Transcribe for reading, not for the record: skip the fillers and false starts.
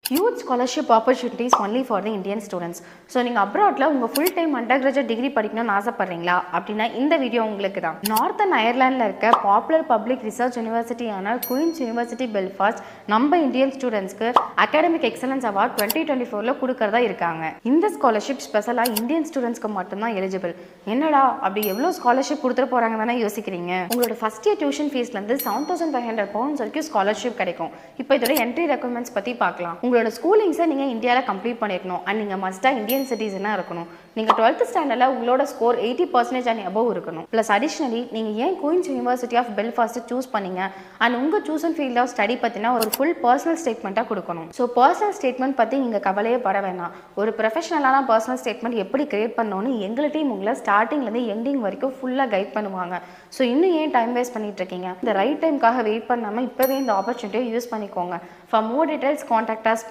huge scholarship opportunities only for the Indian students. So நீங்கள் அப்ராட்ல உங்கள் full time under graduate degree படிக்கணும்னு ஆசைப்படுறீங்களா அப்படின்னா இந்த வீடியோ உங்களுக்கு தான். நார்த்தன் அயர்லாண்டில் இருக்க பாப்புலர் பப்ளிக் ரிசர்ச் யூனிவர்சிட்டியான குயின்ஸ் யூனிவர்சிட்டி பெல்ஃபாஸ்ட் நம்ம இந்தியன் ஸ்டூடெண்ட்ஸ்க்கு அகாடமிக் எக்ஸலன்ஸ் அவார்ட் 2024 கொடுக்கறதா இருக்காங்க. இந்த ஸ்காலர்ஷிப் ஸ்பெஷலாக இந்தியன் ஸ்டூடெண்ட்ஸ்க்கு மட்டும்தான் எலிஜிபிள். என்னடா அப்படி எவ்வளோ ஸ்காலர்ஷிப் கொடுத்துட்டு போறாங்க தானே யோசிக்கிறீங்க. உங்களோட ஃபர்ஸ்ட் இயர் டியூஷன் ஃபீஸ்லேருந்து £7,500 வரைக்கும் ஸ்காலர்ஷிப் கிடைக்கும். இப்போ இதோட என்ட்ரி ரெக்குவயர்மெண்ட்ஸ் பற்றி பார்க்கலாம். உங்களோட ஸ்கூலிங்ஸை நீங்கள் இந்தியாவில் கம்ப்ளீட் பண்ணிருக்கணும் அண்ட் நீங்கள் மஸ்ட்டாக இந்தியன் சிட்டிசனாக இருக்கணும். நீங்கள் 12th ஸ்டாண்டர்டில் உங்களோட ஸ்கோர் 80% அண்ட் அபவ் இருக்கணும். ப்ளஸ் அடிஷ்னலி நீங்கள் ஏன் Queen's University of Belfast choose பண்ணீங்க அண்ட் உங்கள் சூசன் ஃபீல்ட் ஆஃப் ஸ்டடி பற்றினா ஒரு ஃபுல் பர்சனல் ஸ்டேட்மெண்ட்டாக கொடுக்கணும். ஸோ பர்சனல் ஸ்டேட்மெண்ட் பற்றி நீங்கள் கவலையே பட வேணாம். ஒரு ப்ரொஃபஷனலான பர்சனல் ஸ்டேட்மெண்ட் எப்படி கிரியேட் பண்ணணும்னு எங்கள் டீம் உங்களை ஸ்டார்டிங்லேருந்து எண்டிங் வரைக்கும் ஃபுல்லாக கைட் பண்ணுவாங்க. ஸோ இன்னும் ஏன் டைம் வேஸ்ட் பண்ணிட்டு இருக்கீங்க? இந்த ரைட் டைமுக்காக வெயிட் பண்ணாமல் இப்போவே இந்த ஆப்பர்ச்சுனிட்டியை யூஸ் பண்ணிக்கோங்க. For more details contact as